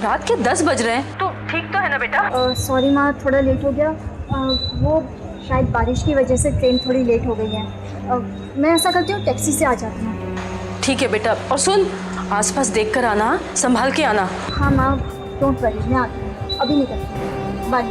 रात के 10 बज रहे हैं। तो ठीक तो है ना बेटा? सॉरी माँ, थोड़ा लेट हो गया। वो शायद बारिश की वजह से ट्रेन थोड़ी लेट हो गई है। मैं ऐसा करती हूँ, टैक्सी से आ जाती हूँ। ठीक है बेटा, और सुन, आसपास देख कर आना, संभाल के आना। हाँ माँ, डोंट वरी, मैं आती हूँ, अभी निकलती हूँ। बाय।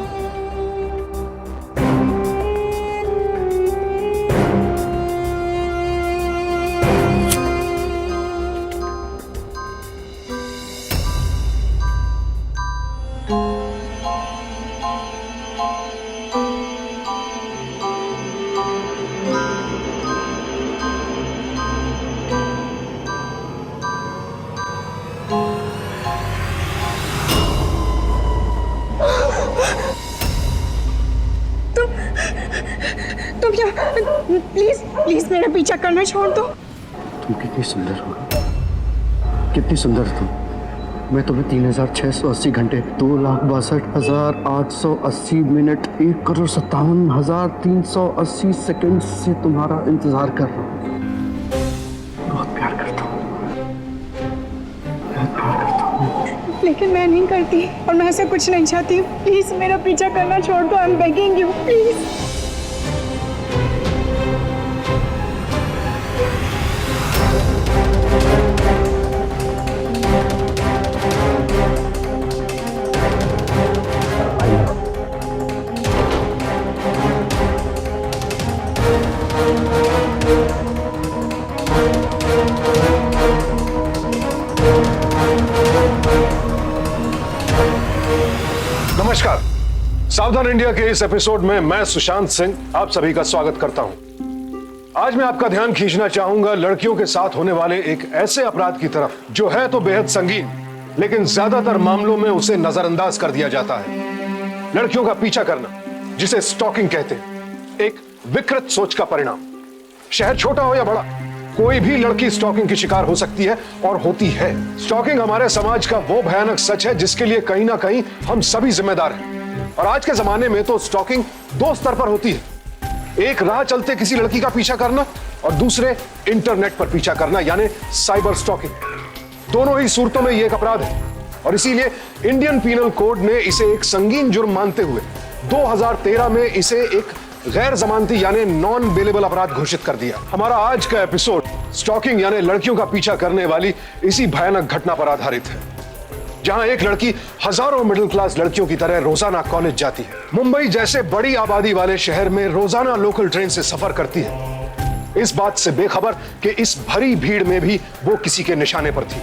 तुम क्या, प्लीज प्लीज मेरा पीछा करना छोड़ दो। तुम कितनी सुंदर हो, कितनी सुंदर तुम। मैं तुम्हें 3680 घंटे, 2,62,880 मिनट, 1,57,380 सेकंड से तुम्हारा इंतजार कर रहा हूँ। बहुत प्यार करता हूँ, बहुत प्यार करता हूँ। लेकिन मैं नहीं करती, और मैं ऐसा कुछ नहीं चाहती। प्लीज मेरा पीछा करना छोड़ दो। I am begging you, please. नमस्कार, सावधान इंडिया के इस एपिसोड में मैं सुशांत सिंह आप सभी का स्वागत करता हूं। आज मैं आपका ध्यान खींचना चाहूंगा लड़कियों के साथ होने वाले एक ऐसे अपराध की तरफ जो है तो बेहद संगीन, लेकिन ज्यादातर मामलों में उसे नजरअंदाज कर दिया जाता है। लड़कियों का पीछा करना, जिसे स्टॉकिंग कहते हैं, एक विकृत सोच का परिणाम। शहर छोटा हो या बड़ा, कोई भी लड़की स्टॉकिंग की शिकार हो सकती है और होती है। स्टॉकिंग हमारे समाज का वो भयानक सच है जिसके लिए कहीं ना कहीं हम सभी जिम्मेदार हैं। और आज के जमाने में तो स्टॉकिंग दो स्तर पर होती है। एक राह चलते किसी लड़की का पीछा करना, और दूसरे इंटरनेट पर पीछा करना, यानी साइबर स्टॉकिंग। दोनों ही सूरतों में यह एक अपराध है, और इसीलिए इंडियन पीनल कोड ने इसे एक संगीन जुर्म मानते हुए 2013 में इसे एक गैर जमानती यानी नॉन बेलेबल अपराध घोषित कर दिया। हमारा आज का एपिसोड स्टॉकिंग यानी लड़कियों का पीछा करने वाली इसी भयानक घटना पर आधारित है, जहां एक लड़की हजारों मिडिल क्लास लड़कियों की तरह रोजाना कॉलेज जाती है। मुंबई जैसे बड़ी आबादी वाले शहर में रोजाना लोकल ट्रेन से सफर करती है, इस बात से बेखबर कि इस भरी भीड़ में भी वो किसी के निशाने पर थी।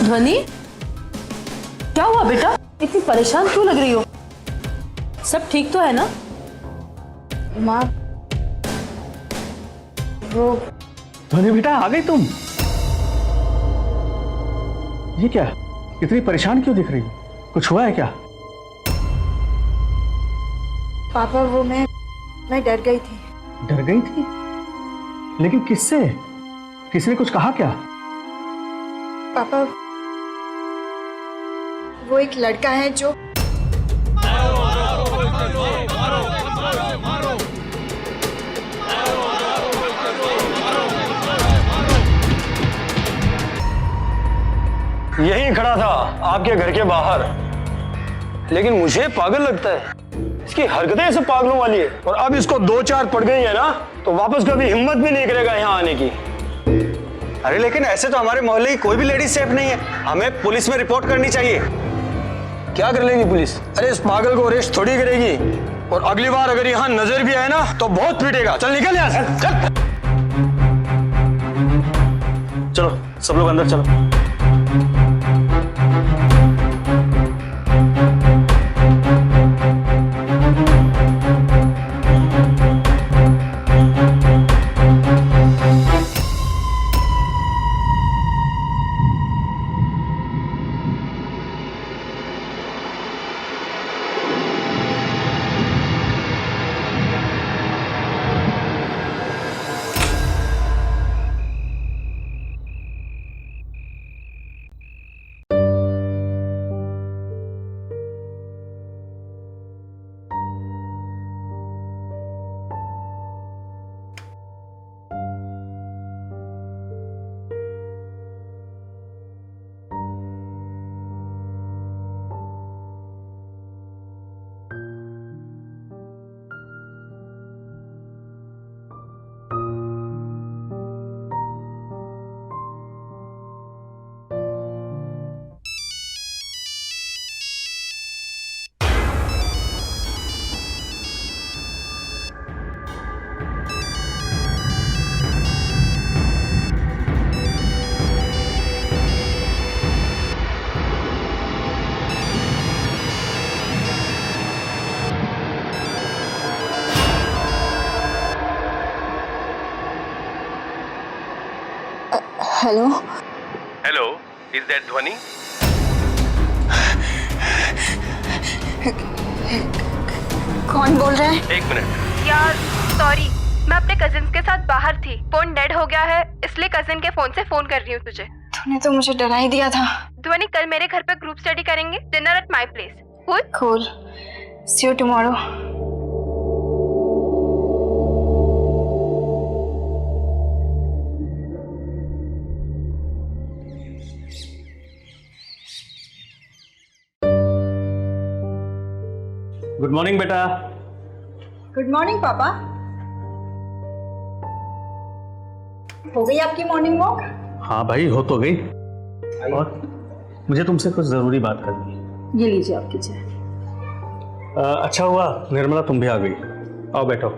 ध्वनि, क्या हुआ बेटा? इतनी परेशान क्यों लग रही हो? सब ठीक तो है ना? माँ, वो ध्वनि बेटा, आ गई तुम? ये क्या, इतनी परेशान क्यों दिख रही हो? कुछ हुआ है क्या? पापा, वो मैं डर गई थी। डर गई थी? लेकिन किससे? किसने कुछ कहा क्या? पापा, वो एक लड़का है जो यहीं खड़ा था आपके घर के बाहर, लेकिन मुझे पागल लगता है। इसकी हरकतें सब पागलों वाली है, और अब इसको 2-4 पड़ गई है ना, तो वापस कभी हिम्मत भी नहीं करेगा यहाँ आने की। अरे लेकिन ऐसे तो हमारे मोहल्ले की कोई भी लेडीज सेफ नहीं है, हमें पुलिस में रिपोर्ट करनी चाहिए। क्या कर लेगी पुलिस? अरे इस पागल को अरेस्ट थोड़ी करेगी, और अगली बार अगर यहाँ नजर भी आए ना तो बहुत पीटेगा। चल निकल यहाँ से, चल। चलो सब लोग अंदर चलो। हेलो। हेलो, इज दैट ध्वनि? कौन बोल रहा है? एक मिनट। यार सॉरी, मैं अपने कजिन्स के साथ बाहर थी, फोन डेड हो गया है, इसलिए कजिन के फोन से फोन कर रही हूँ तुझे। तूने तो मुझे डरा ही दिया था। ध्वनि, कल मेरे घर पे ग्रुप स्टडी करेंगे, dinner at my place. Cool? Cool. See you tomorrow. Good morning बेटा। गुड मॉर्निंग पापा। हो गई आपकी मॉर्निंग वॉक? हाँ भाई, हो तो गई। और मुझे तुमसे कुछ जरूरी बात करनी है। ये लीजिए आपकी चाय। अच्छा हुआ निर्मला तुम भी आ गई। आओ बैठो,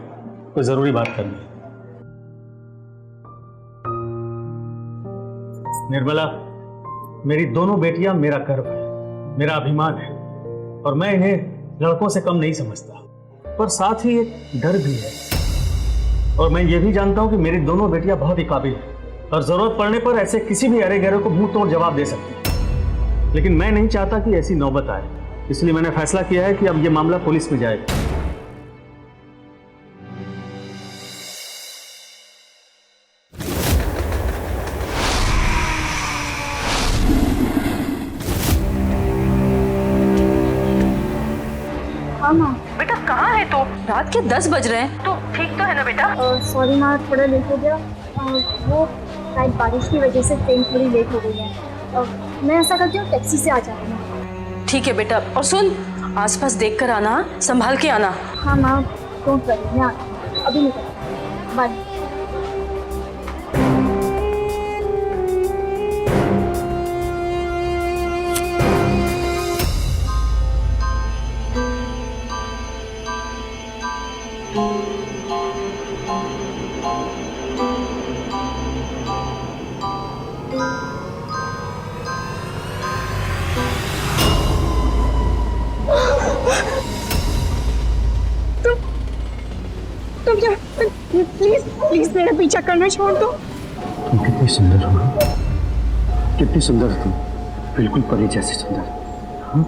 कोई जरूरी बात करनी है। निर्मला, मेरी दोनों बेटियां मेरा गर्व है, मेरा अभिमान है, और मैं इन्हें लड़कों से कम नहीं समझता, पर साथ ही एक डर भी है। और मैं ये भी जानता हूं कि मेरी दोनों बेटियां बहुत ही काबिल हैं और जरूरत पड़ने पर ऐसे किसी भी अरे गहरे को मुंह तोड़ जवाब दे सकती हैं। लेकिन मैं नहीं चाहता कि ऐसी नौबत आए, इसलिए मैंने फैसला किया है कि अब यह मामला पुलिस में जाएगा। हाँ माँ। बेटा कहाँ है तू? रात के 10 बज रहे हैं। तू ठीक तो है ना बेटा? सॉरी माँ, थोड़ा लेट हो गया। वो शायद बारिश की वजह से ट्रेन थोड़ी लेट हो गई है। मैं ऐसा करती हूँ, टैक्सी से आ जाती हूँ। ठीक है बेटा, और सुन, आसपास देख कर आना, संभाल के आना। हाँ माँ, डोंट वरी, मैं आती हूँ, अभी निकलती हूँ। बाय। तुम प्लीज प्लीज मेरा पीछा करना छोड़ दो। तुम कितनी सुंदर हो, कितनी सुंदर तुम, बिल्कुल परी जैसी सुंदर। हाँ?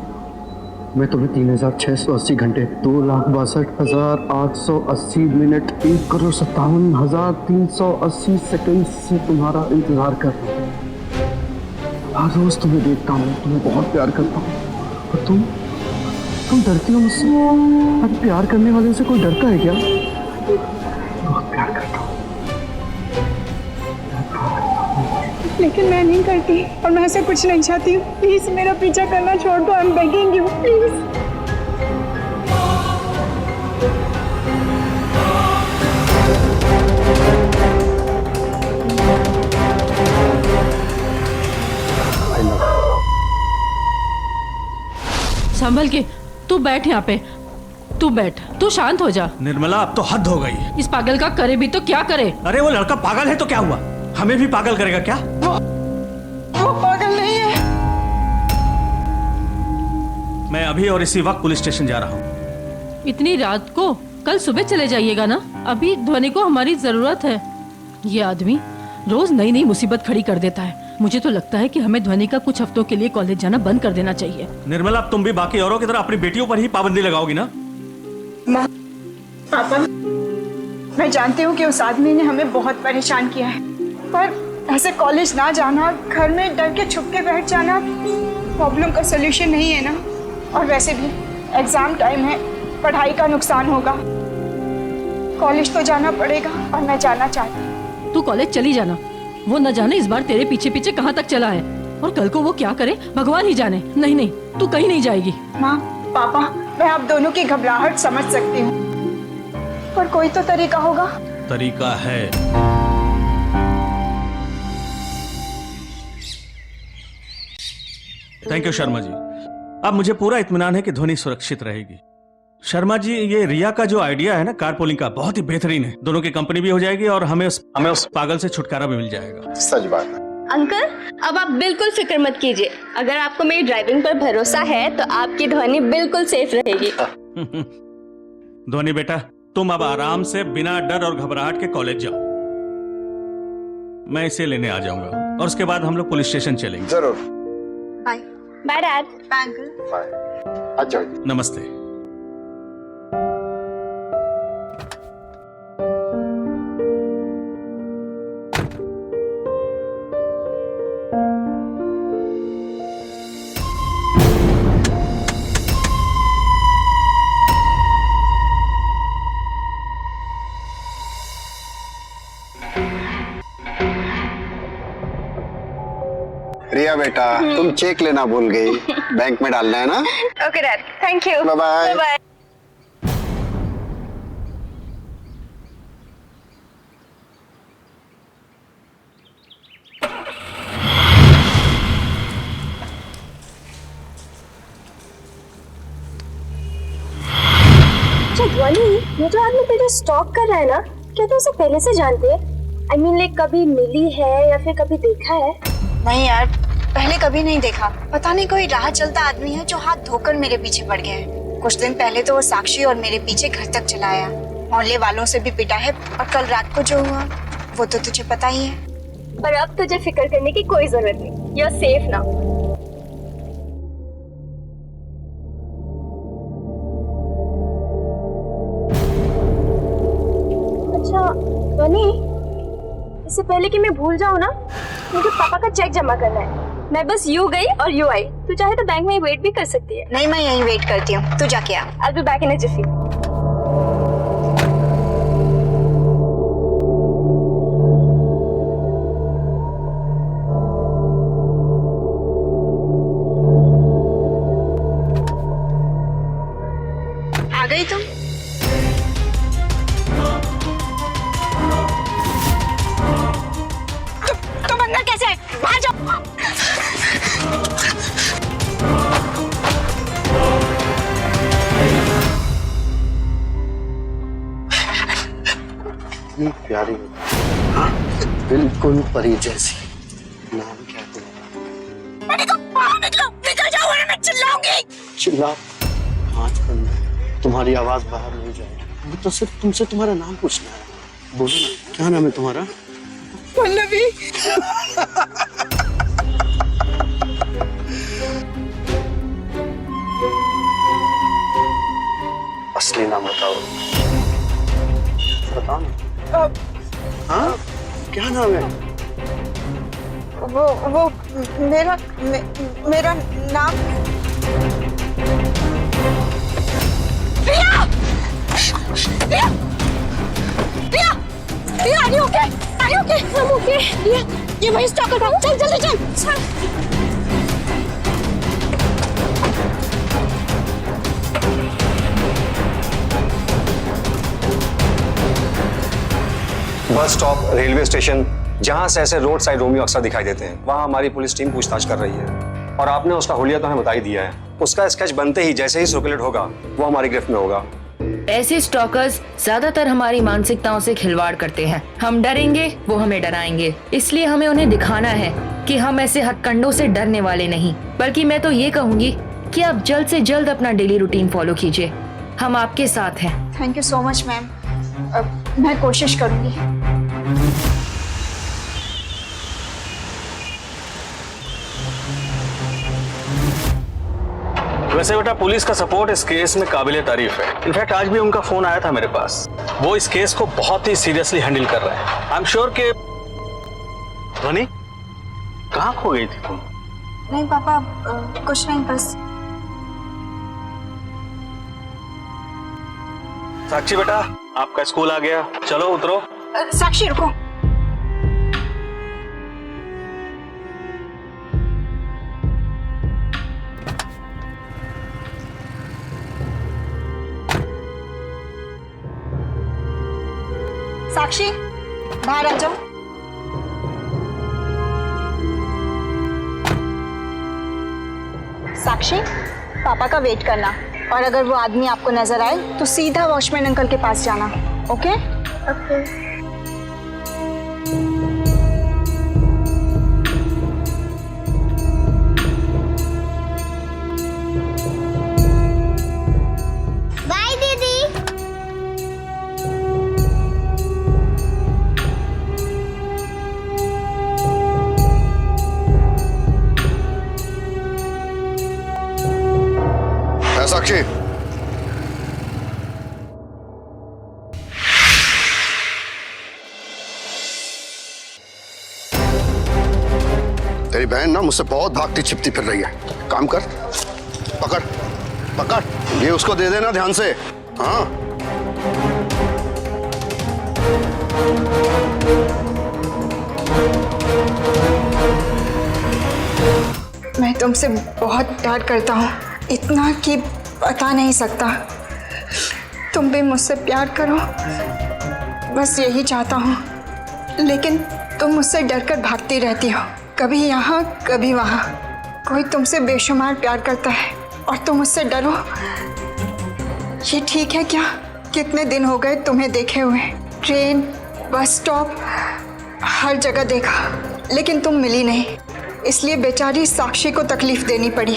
मैं तुम्हें 3680 घंटे, 2,62,880 मिनट, 1,57,380 सेकंड से तुम्हारा इंतजार कर रहा हूँ। हर रोज तुम्हें देखता हूँ, तुम्हें बहुत प्यार करता हूँ। और तुम डरती हो मुझसे? अरे प्यार करने वाले से कोई डरता है क्या? बहुत प्यार करता हूँ। लेकिन मैं नहीं करती और मैं ऐसा कुछ नहीं चाहती हूँ। प्लीज मेरा पीछा करना छोड़ दो। I am begging you, please. संभल के, तू बैठ यहाँ पे, तू बैठ, तू शांत हो जा। निर्मला अब तो हद हो गई। इस पागल का करे भी तो क्या करे? अरे वो लड़का पागल है तो क्या हुआ, हमें भी पागल करेगा क्या? वो पागल नहीं है। मैं अभी और इसी वक्त पुलिस स्टेशन जा रहा हूँ। इतनी रात को? कल सुबह चले जाइएगा ना, अभी ध्वनि को हमारी जरूरत है। ये आदमी रोज नई नई मुसीबत खड़ी कर देता है। मुझे तो लगता है कि हमें ध्वनि का कुछ हफ्तों के लिए कॉलेज जाना बंद कर देना चाहिए। निर्मला, अब तुम भी बाकी औरों की तरह अपनी बेटियों पर ही पाबंदी लगाओगी ना? माँ, पापा, मैं जानती हूँ कि उस आदमी ने हमें बहुत परेशान किया है, पर ऐसे कॉलेज ना जाना, घर में डर के छुप के बैठ जाना प्रॉब्लम का सोल्यूशन नहीं है ना। और वैसे भी एग्जाम टाइम है, पढ़ाई का नुकसान होगा। कॉलेज तो जाना पड़ेगा और मैं जाना चाहती हूँ। तू कॉलेज चली जाना, वो न जाने इस बार तेरे पीछे पीछे कहाँ तक चला है, और कल को वो क्या करे भगवान ही जाने। नहीं नहीं, तू कहीं नहीं जाएगी। माँ, पापा, मैं आप दोनों की घबराहट समझ सकती हूँ, पर कोई तो तरीका होगा। तरीका है। थैंक यू शर्मा जी, अब मुझे पूरा इत्मीनान है कि ध्वनि सुरक्षित रहेगी। शर्मा जी, ये रिया का जो आइडिया है ना कारपूलिंग का, बहुत ही बेहतरीन है। दोनों की कंपनी भी हो जाएगी और हमें उस पागल से छुटकारा भी मिल जाएगा। सच बात है अंकल, अब आप बिल्कुल फिक्र मत कीजिए। अगर आपको मेरी ड्राइविंग पर भरोसा है तो आपकी ध्वनि बिल्कुल सेफ रहेगी। ध्वनि बेटा, तुम अब आराम से बिना डर और घबराहट के कॉलेज जाओ। मैं इसे लेने आ जाऊंगा और उसके बाद हम लोग पुलिस स्टेशन चलेंगे। जरूर। Bye bye dad. Bye uncle. Bye. अच्छा, नमस्ते। रिया बेटा, तुम चेक लेना भूल गई, बैंक में डालना है ना? Okay dad, thank you. Bye bye. Bye. Dhwani, ये जो आदमी तुझे स्टॉक कर रहा है ना, क्या तू उसे पहले से जानती है? आई मीन लाइक कभी मिली है या फिर कभी देखा है? नहीं यार, पहले कभी नहीं देखा। पता नहीं कोई राह चलता आदमी है जो हाथ धोकर मेरे पीछे पड़ गया है। कुछ दिन पहले तो वो साक्षी और मेरे पीछे घर तक चला आया, मोहल्ले वालों से भी पिटा है, और कल रात को जो हुआ वो तो तुझे पता ही है। पर अब तुझे फिक्र करने की कोई जरूरत नहीं, यू आर सेफ नाउ। अच्छा ध्वनि, इससे पहले कि मैं भूल जाऊँ ना, मुझे पापा का चेक जमा करना है। मैं बस यू गई और यू आई। तू चाहे तो बैंक में वेट भी कर सकती है। नहीं, मैं यहीं वेट करती हूँ, तू जाके आ। I'll be back in a jiffy. आ गई तुम? तुम अंदर कैसे आए? बाहर जाओ। इतनी प्यारी, हाँ, बिल्कुल परी जैसी। नाम क्या है तुम्हारा? मैंने कहा बाहर निकलो, निकल जाओ वरना मैं चिल्लाऊंगी। चिल्ला, आँच बंद है, तुम्हारी आवाज बाहर नहीं जाएगी। मैं तो सिर्फ तुमसे तुम्हारा नाम पूछना है। बोलो ना, क्या नाम है तुम्हारा? पल्लवी। असली नाम बताओ, बताओ ना। हाँ, क्या नाम है? वो मेरा नाम प्रिया। प्रिया, प्रिया, प्रिया, are you okay? Are you okay? I'm okay. ये वही स्टॉकर था। चल जल्दी चल। बस स्टॉप, रेलवे स्टेशन, जहां से ऐसे रोड साइड रोमियो अक्सर दिखाई देते हैं, वहां हमारी पुलिस टीम पूछताछ कर रही है। और आपने उसका हुलिया तो हमें बता ही दिया है। उसका स्केच बनते ही जैसे ही सर्कुलेट होगा, वो हमारी गिरफ्त में होगा। ऐसे स्टॉकर्स ज्यादातर हमारी मानसिकताओं से खिलवाड़ करते हैं। हम डरेंगे, वो हमें डराएंगे। इसलिए हमें उन्हें दिखाना है कि हम ऐसे हथकंडों से डरने वाले नहीं। बल्कि मैं तो ये कहूंगी कि आप जल्द से जल्द अपना डेली रूटीन फॉलो कीजिए। हम आपके साथ हैं। Thank you so much ma'am. मैं कोशिश करूंगी। वैसे बेटा, पुलिस का सपोर्ट इस केस में काबिले तारीफ है। इनफैक्ट आज भी उनका फोन आया था मेरे पास। वो इस केस को बहुत ही सीरियसली हैंडल कर रहे हैं। आई एम श्योर कि ध्वनि, कहाँ खो गई थी तुम? नहीं पापा, कुछ नहीं, बस। साक्षी बेटा, आपका स्कूल आ गया, चलो उतरो। साक्षी रुको। साक्षी, बाहर आ जाओ। साक्षी, पापा का वेट करना, और अगर वो आदमी आपको नजर आए तो सीधा वॉचमैन अंकल के पास जाना। ओके? ओके। बाय दीदी। साक्षी, तेरी बहन ना मुझसे बहुत भागती छिपती फिर रही है। काम कर, पकड़ पकड़, ये उसको दे देना ध्यान से। हाँ, मैं तुमसे बहुत प्यार करता हूँ, इतना कि बता नहीं सकता। तुम भी मुझसे प्यार करो, बस यही चाहता हूँ। लेकिन तुम मुझसे डरकर भागती रहती हो, कभी यहाँ कभी वहाँ। कोई तुमसे बेशुमार प्यार करता है और तुम मुझसे डरो। ये ठीक है क्या? कितने दिन हो गए तुम्हें देखे हुए, ट्रेन, बस स्टॉप, हर जगह देखा, लेकिन तुम मिली नहीं। इसलिए बेचारी साक्षी को तकलीफ देनी पड़ी।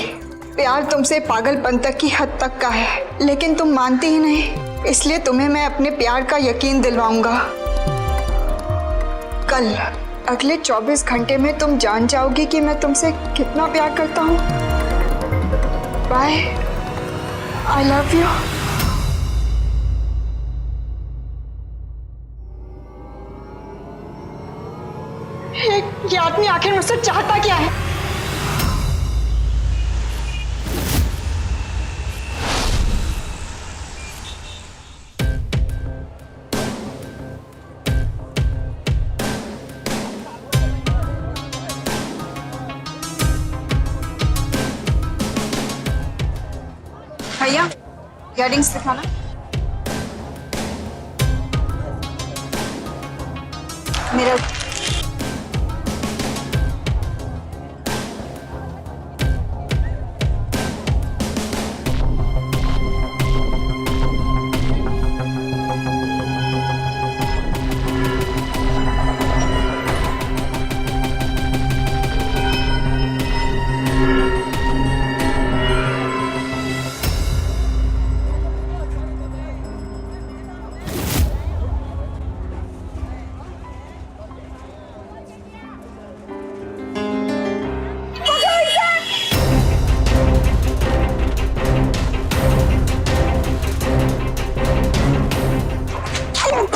प्यार तुमसे पागलपन तक की हद तक का है, लेकिन तुम मानती ही नहीं। इसलिए तुम्हें मैं अपने प्यार का यकीन दिलवाऊंगा। कल अगले 24 घंटे में तुम जान जाओगी कि मैं तुमसे कितना प्यार करता हूँ। Bye, I love you. ये आदमी आखिर मुझसे चाहता क्या है? भैया, इयररिंग्स दिखाना। मेरा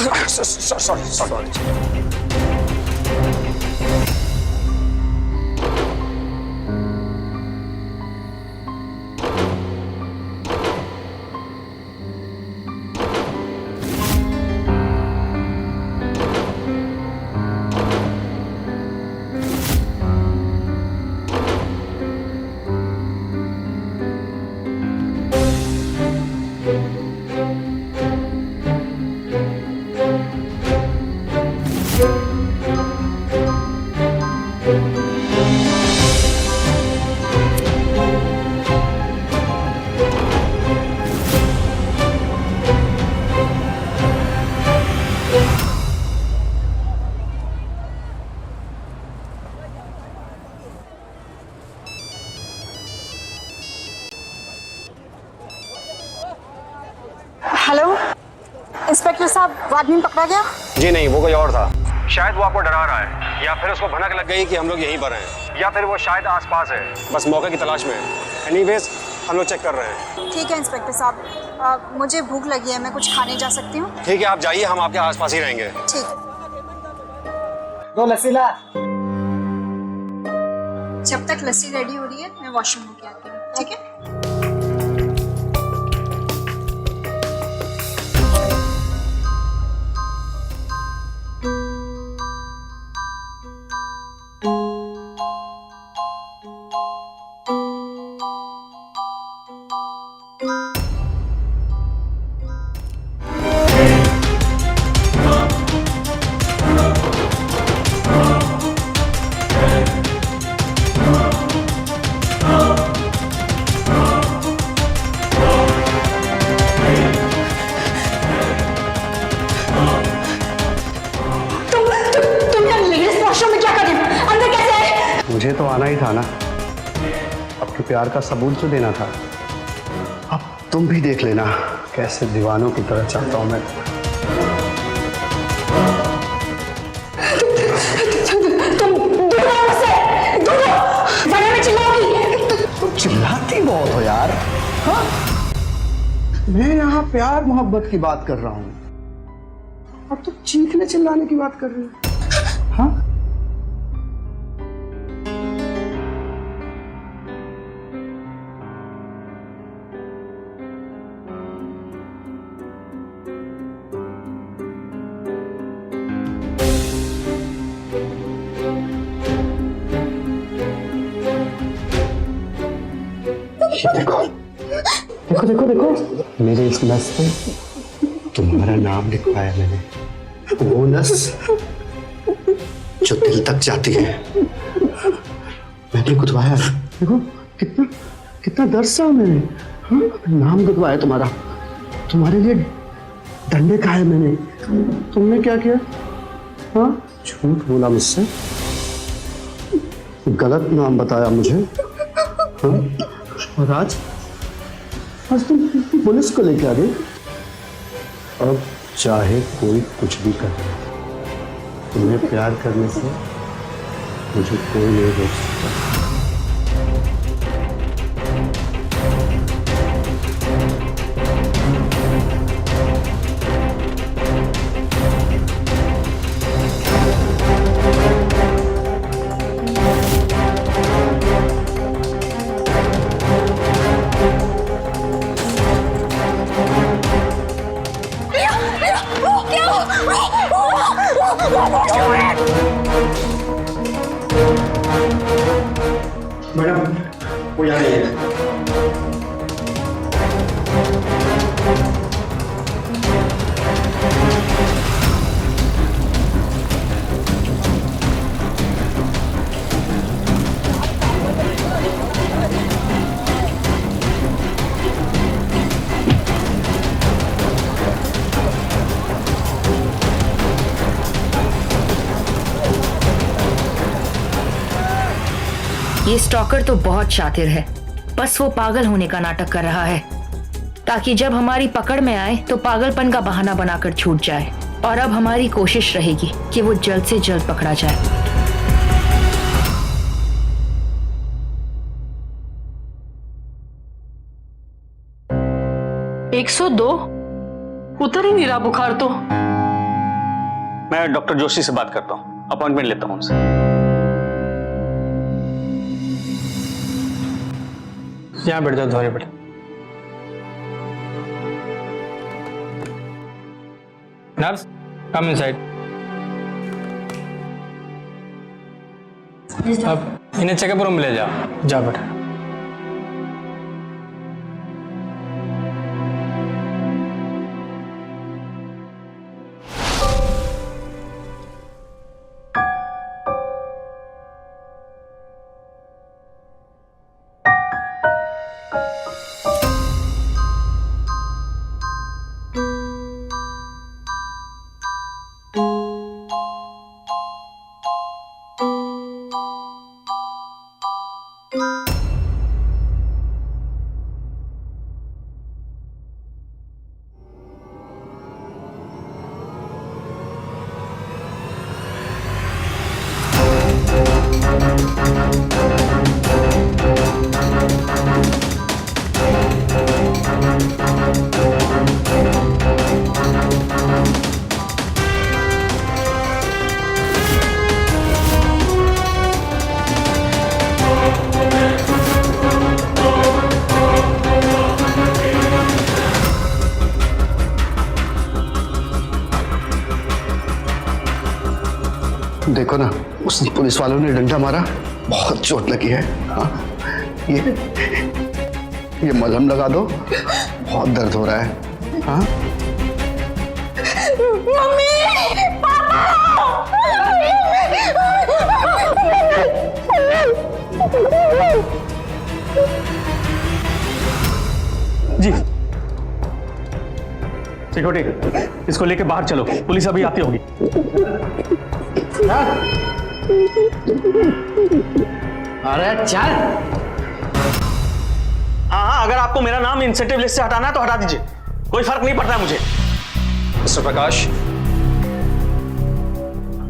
सॉरी। हेलो इंस्पेक्टर साहब, वो आदमी पकड़ा गया? जी नहीं, वो कोई और था। शायद वो आपको डरा रहा है, या फिर उसको भनक लग गई कि हम लोग यहीं पर हैं, या फिर वो शायद आसपास है, बस मौके की तलाश में है। एनीवेज हम लोग चेक कर रहे हैं। ठीक है इंस्पेक्टर साहब, मुझे भूख लगी है, मैं कुछ खाने जा सकती हूँ? ठीक है, आप जाइए, हम आपके आसपास ही रहेंगे। ठीक। 2 लस्सी ला। जब तक लस्सी रेडी हो रही है मैं वॉशरूम होके आती हूँ, ठीक है? मुझे तो आना ही था ना, आपके प्यार का सबूत तो देना था। अब तुम भी देख लेना कैसे दीवानों की तरह चाहता हूं मैं। तुम चिल्लाती बहुत हो यार। हाँ? मैं यहाँ प्यार मोहब्बत की बात कर रहा हूँ और तुम चीखने चिल्लाने की बात कर रही हो। हाँ? देखो देखो देखो देखो, मेरे इस नस पे तुम्हारा नाम लिखवाया मैंने, वो नस जो दिल तक जाती है, मैंने गुदवाया। देखो कितना कितना दर्द सा मैंने। हाँ? नाम गुदवाया तुम्हारा, तुम्हारे लिए डंडे खाए मैंने। तुमने क्या किया? हाँ, झूठ बोला मुझसे, गलत नाम बताया मुझे। हाँ? और आज तुम पुलिस को लेके आ गए। अब चाहे कोई कुछ भी करे, तुम्हें प्यार करने से मुझे कोई नहीं रोक सकता। मैडम वो यहाँ नहीं है। ये स्टॉकर तो बहुत शातिर है, बस वो पागल होने का नाटक कर रहा है ताकि जब हमारी पकड़ में आए तो पागलपन का बहाना बनाकर छूट जाए। और अब हमारी कोशिश रहेगी कि वो जल्द से जल्द पकड़ा जाए। 102? उतर ही नहीं रहा बुखार तो। मैं डॉक्टर जोशी से बात करता हूँ, अपॉइंटमेंट लेता हूँ उनसे। यहाँ बैठ जाओ, ध्वनि बेटा। Nurse, come inside. अब इन्हें चेकअप रूम में ले जाओ। जाओ बेटा। देखो ना, उस पुलिस वालों ने डंडा मारा, बहुत चोट लगी है। हाँ, ये मलहम लगा दो, बहुत दर्द हो रहा है। हाँ मम्मी, जी सिक्योरिटी, इसको लेके बाहर चलो, पुलिस अभी आती होगी। अरे चल। हाँ, अगर आपको मेरा नाम इंसेंटिव लिस्ट से हटाना है तो हटा दीजिए, कोई फर्क नहीं पड़ता है मुझे। मिस्टर प्रकाश,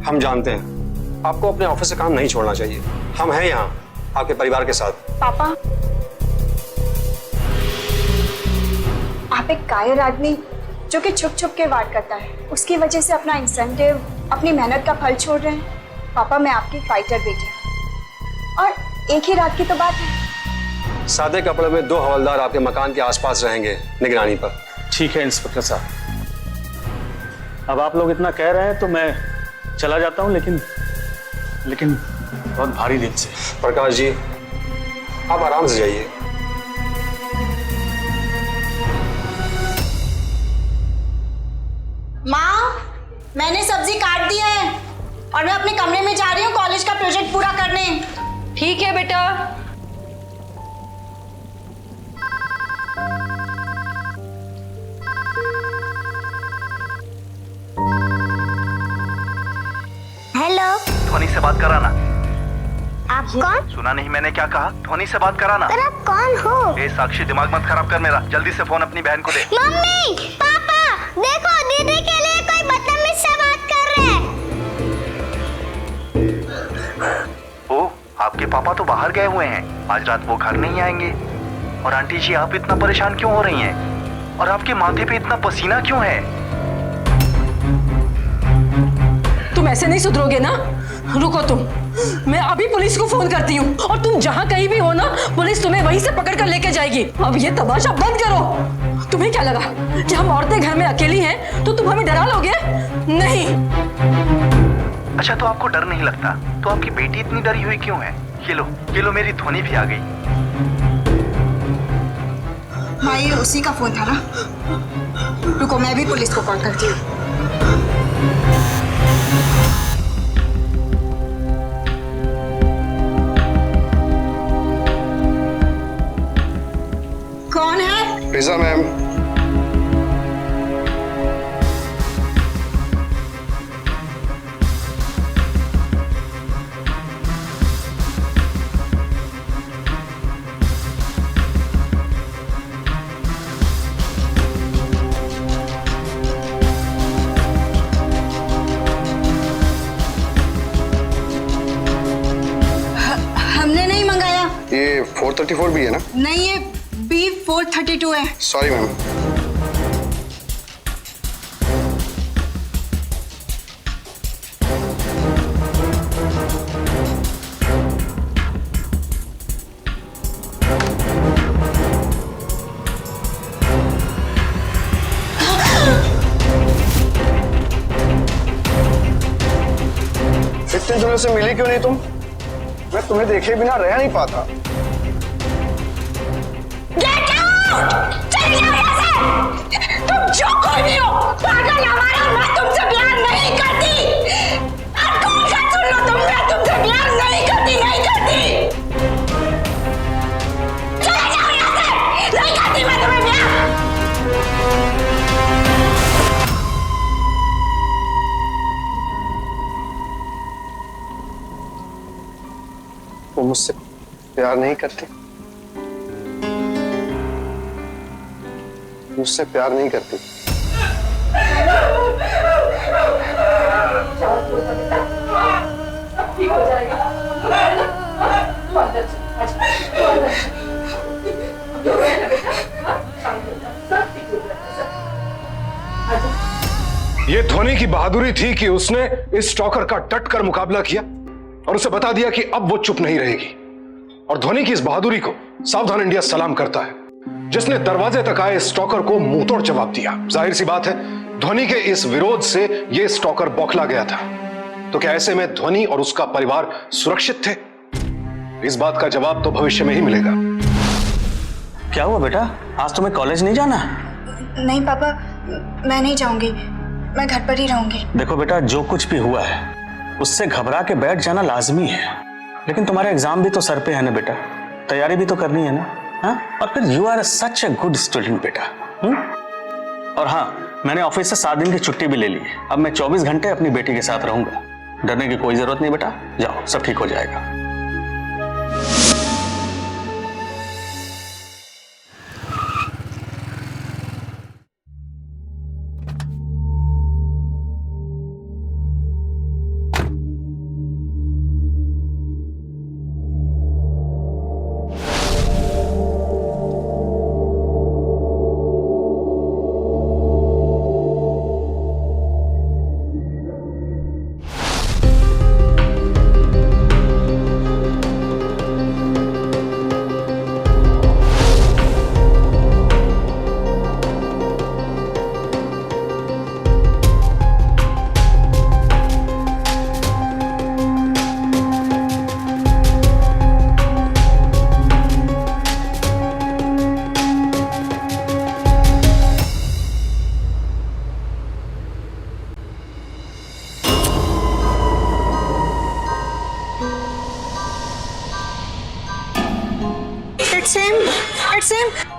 हम जानते हैं आपको अपने ऑफिस से काम नहीं छोड़ना चाहिए। हम हैं यहाँ आपके परिवार के साथ। पापा, आप एक कायर आदमी जो कि छुप छुप के वार करता है, उसकी वजह से अपना इंसेंटिव, अपनी मेहनत का फल छोड़ रहे हैं। पापा, मैं आपकी फाइटर बेटी हूँ और एक ही रात की तो बात है। सादे कपड़े में 2 हवलदार आपके मकान के आसपास रहेंगे निगरानी पर। ठीक है इंस्पेक्टर साहब, अब आप लोग इतना कह रहे हैं तो मैं चला जाता हूं, लेकिन बहुत भारी दिल से। प्रकाश जी, आप आराम से जाइए। माँ, मैंने सब्जी काट दी है और मैं अपने कमरे में जा रही हूँ कॉलेज का प्रोजेक्ट पूरा करने। ठीक है बेटा। हेलो, ध्वनि से बात कराना। आप कौन? सुना नहीं मैंने क्या कहा? ध्वनि से बात कराना। पर आप कौन हो? ए साक्षी, दिमाग मत खराब कर मेरा, जल्दी से फोन अपनी बहन को दे। मम्मी, पापा, देखो दीदी के लिए कोई बदतमीज से बात कर रहे हैं। ओ, आपके पापा तो बाहर गए हुए हैं, आज रात वो घर नहीं आएंगे। और आंटी जी, आप इतना परेशान क्यों हो रही हैं? और आपके माथे पे इतना पसीना क्यों है? तुम ऐसे नहीं सुधरोगे ना, रुको तुम, मैं अभी पुलिस को फोन करती हूँ और तुम जहाँ कहीं भी हो ना, पुलिस तुम्हें वहीं से पकड़ कर लेके जाएगी। अब ये तमाशा बंद करो। तुम्हें क्या लगा कि हम औरतें घर में अकेली हैं तो तुम हमें डरा लोगे? नहीं। अच्छा, तो आपको डर नहीं लगता? तो आपकी बेटी इतनी डरी हुई क्यों है? ये लो मेरी ध्वनि भी आ गई। हाँ, ये उसी का फोन था ना। रुको, मैं भी पुलिस को कॉल करती हूँ। कौन है? Pizza ma'am. हमने नहीं मंगाया। ये 434 भी है ना? नहीं, ये B432 है। Sorry ma'am. इतने दिनों से मिली क्यों नहीं तुम? मैं तुम्हें देखे बिना रह नहीं पाता। चल जाओ यहाँ से। तुम जो कोई भी हो, पागल हमारा, मैं तुमसे प्यार नहीं करती। और कौन सा सुन लो तुम, मैं तुमसे प्यार नहीं करती, नहीं करती। चले जाओ यहाँ से, नहीं करती मैं तुम्हें प्यार। वो मुझसे प्यार नहीं करती, मुझसे प्यार नहीं करती। ये ध्वनि की बहादुरी थी कि उसने इस स्टॉकर का डट कर मुकाबला किया और उसे बता दिया कि अब वो चुप नहीं रहेगी। और ध्वनि की इस बहादुरी को सावधान इंडिया सलाम करता है, जिसने दरवाजे तक आए स्टॉकर को मुंहतोड़ जवाब दिया। जाहिर सी बात है, ध्वनि के इस विरोध से यह स्टॉकर बौखला गया था। तो क्या ऐसे में ध्वनि और उसका परिवार सुरक्षित थे? इस बात का जवाब तो भविष्य में ही मिलेगा। क्या हुआ बेटा, आज तुम्हें कॉलेज नहीं जाना? नहीं पापा, मैं नहीं जाऊंगी, मैं घर पर ही रहूंगी। देखो बेटा, जो कुछ भी हुआ है उससे घबरा के बैठ जाना लाजमी है, लेकिन तुम्हारे एग्जाम भी तो सर पे है ना बेटा, तैयारी भी तो करनी है ना। हाँ, और फिर you are such a good student बेटा। और हाँ, मैंने ऑफिस से 7 दिन की छुट्टी भी ले ली है। अब मैं 24 घंटे अपनी बेटी के साथ रहूंगा। डरने की कोई जरूरत नहीं बेटा, जाओ, सब ठीक हो जाएगा।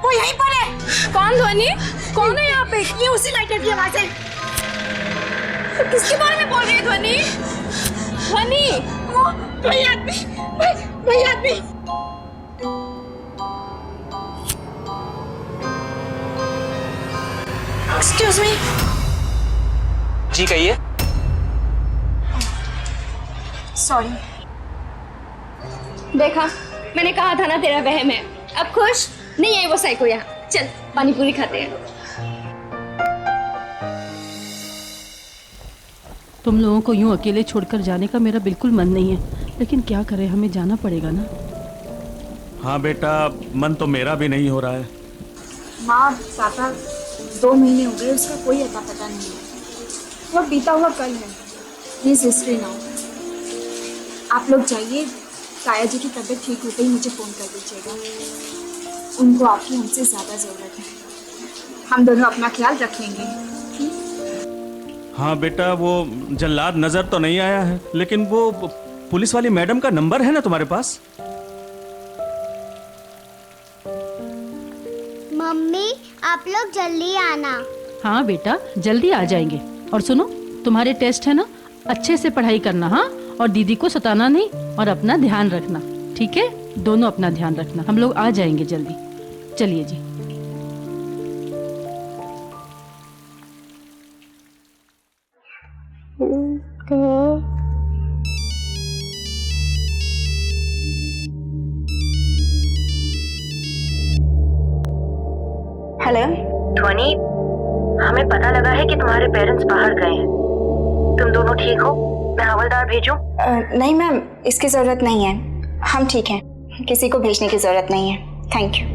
वो यहीं पर है। कौन ध्वनि? कौन है यहाँ पे? ये उसी लाइटर की आवाज है। किसके बारे में बोल रही है ध्वनि? ध्वनि, वही आदमी, वही आदमी। Excuse me. जी कहिए। सॉरी। देखा, मैंने कहा था ना तेरा वहम है। अब खुश नहीं है वो साइको यहाँ। चल पानी पूरी खाते हैं। तुम लोगों को यूं अकेले छोड़कर जाने का मेरा बिल्कुल मन नहीं है, लेकिन क्या करें, हमें जाना पड़ेगा ना। हाँ बेटा, मन तो मेरा भी नहीं हो रहा है। माँ, पापा 2 महीने हो गए, उसका कोई अता पता नहीं है। वो बीता हुआ कल है। Please history now. आप लोग जाइए, काया जी की तबीयत ठीक होते ही मुझे फ़ोन कर दीजिएगा। उनको आपकी हमसे ज़्यादा ज़रूरत है। हम दोनों अपना ख्याल रख लेंगे। हाँ बेटा, वो जल्लाद नजर तो नहीं आया है, लेकिन वो पुलिस वाली मैडम का नंबर है ना तुम्हारे पास? मम्मी, आप लोग जल्दी आना। हाँ बेटा, जल्दी आ जाएंगे। और सुनो, तुम्हारे टेस्ट है ना, अच्छे से पढ़ाई करना। हाँ, और दीदी को सताना नहीं और अपना ध्यान रखना, ठीक है? दोनों अपना ध्यान रखना। हम लोग आ जाएंगे जल्दी। चलिए जी। हेलो ध्वनि, हमें पता लगा है कि तुम्हारे पेरेंट्स बाहर गए हैं। तुम दोनों ठीक हो? मैं हवलदार भेजूं? नहीं मैम, इसकी ज़रूरत नहीं है। हम ठीक हैं, किसी को भेजने की ज़रूरत नहीं है। Thank you.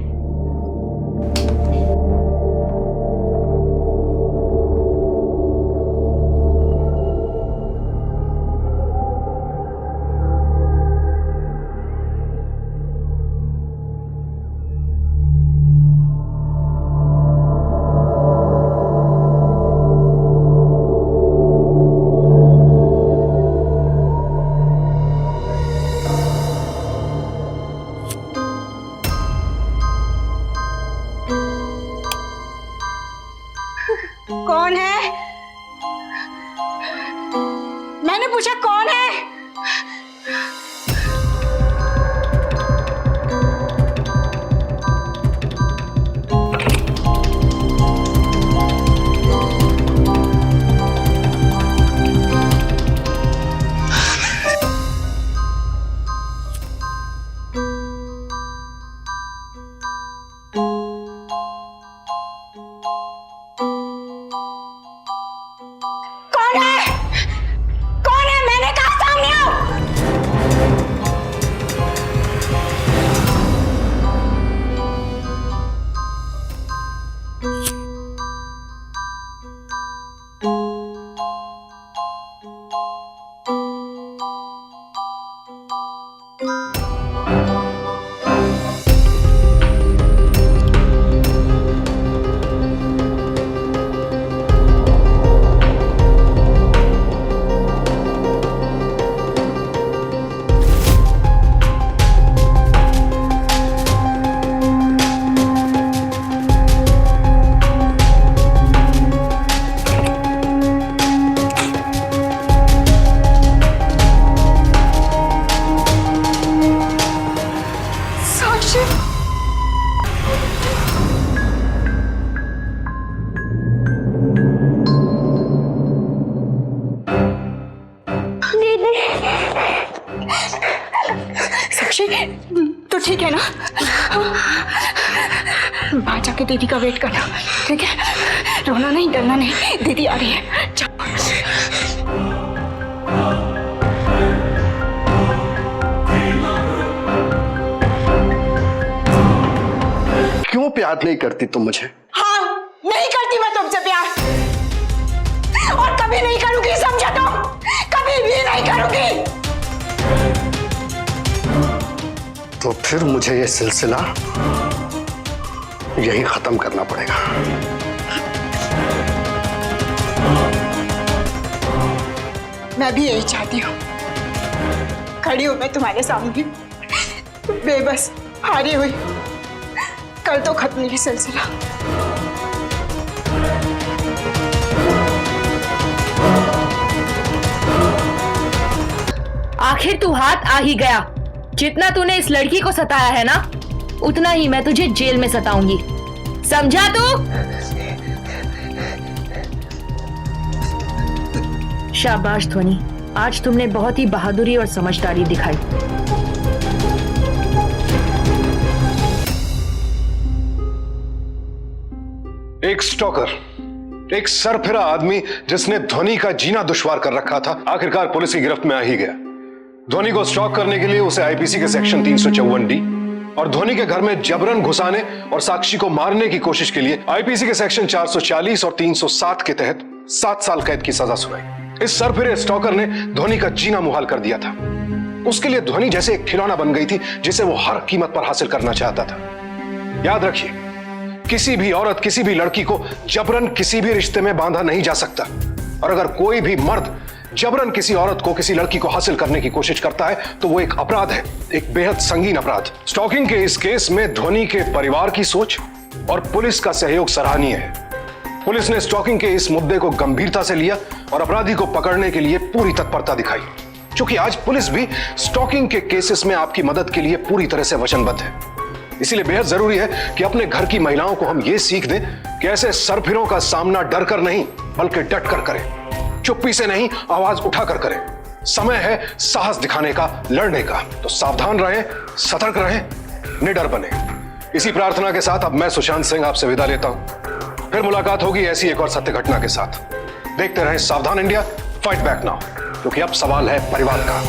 मुझे कौन है? कौन है? कौन है? मैंने कहा सामने आओ। साक्षी, साक्षी, तो ठीक है ना? बाहर जाके दीदी का वेट करना, ठीक है? रोना नहीं, डरना नहीं, दीदी आ रही है। जाओ। क्यों प्यार नहीं करती तुम मुझे? हाँ, नहीं करती मैं तुमसे प्यार, और कभी नहीं करूंगी, समझा तुम? कभी भी नहीं करूंगी। तो फिर मुझे ये सिलसिला यही खत्म करना पड़ेगा। मैं भी यही चाहती हूँ। खड़ी हूँ मैं तुम्हारे सामने, बेबस, हारी हुई। कल तो खत्म ये सिलसिला। आखिर तू हाथ आ ही गया। जितना तूने इस लड़की को सताया है ना, उतना ही मैं तुझे जेल में सताऊंगी, समझा तू? शाबाश ध्वनि, आज तुमने बहुत ही बहादुरी और समझदारी दिखाई। एक स्टॉकर, एक सरफिरा आदमी जिसने ध्वनि का जीना दुश्वार कर रखा था, आखिरकार पुलिस की गिरफ्त में आ ही गया। ध्वनि को स्टॉक करने के लिए उसे आईपीसी के सेक्शन 354D और ध्वनि के घर में जबरन घुसाने और साक्षी को मारने की कोशिश के लिए आईपीसी के सेक्शन 440 और 307 के तहत 7 साल कैद की सजा सुनाई। इस सरफिरे स्टॉकर ने ध्वनि का जीना मुहाल कर दिया था। उसके लिए ध्वनि जैसे एक खिलौना बन गई थी जिसे वो हर कीमत पर हासिल करना चाहता था। याद रखिए, किसी भी औरत, किसी भी लड़की को जबरन किसी भी रिश्ते में बांधा नहीं जा सकता, और अगर कोई भी मर्द जबरन किसी औरत को, किसी लड़की को हासिल करने की कोशिश करता है तो वो एक अपराध है, एक बेहद संगीन अपराध। स्टॉकिंग के इस केस में ध्वनि के परिवार की सोच और पुलिस का सहयोग सराहनीय है। पुलिस ने स्टॉकिंग के इस मुद्दे को गंभीरता से लिया और अपराधी को पकड़ने के लिए पूरी तत्परता दिखाई। क्योंकि आज पुलिस भी स्टॉकिंग के केसेस में आपकी मदद के लिए पूरी तरह से वचनबद्ध है। इसीलिए बेहद जरूरी है कि अपने घर की महिलाओं को हम ये सीख दें कि ऐसे सरफिरों का सामना डर कर नहीं बल्कि डट कर करें, चुप्पी से नहीं आवाज उठाकर करें। समय है साहस दिखाने का, लड़ने का। तो सावधान रहें, सतर्क रहें, निडर बने। इसी प्रार्थना के साथ अब मैं सुशांत सिंह आपसे विदा लेता हूं। फिर मुलाकात होगी ऐसी एक और सत्य घटना के साथ। देखते रहें सावधान इंडिया, फाइट बैक नाउ, क्योंकि अब सवाल है परिवार का।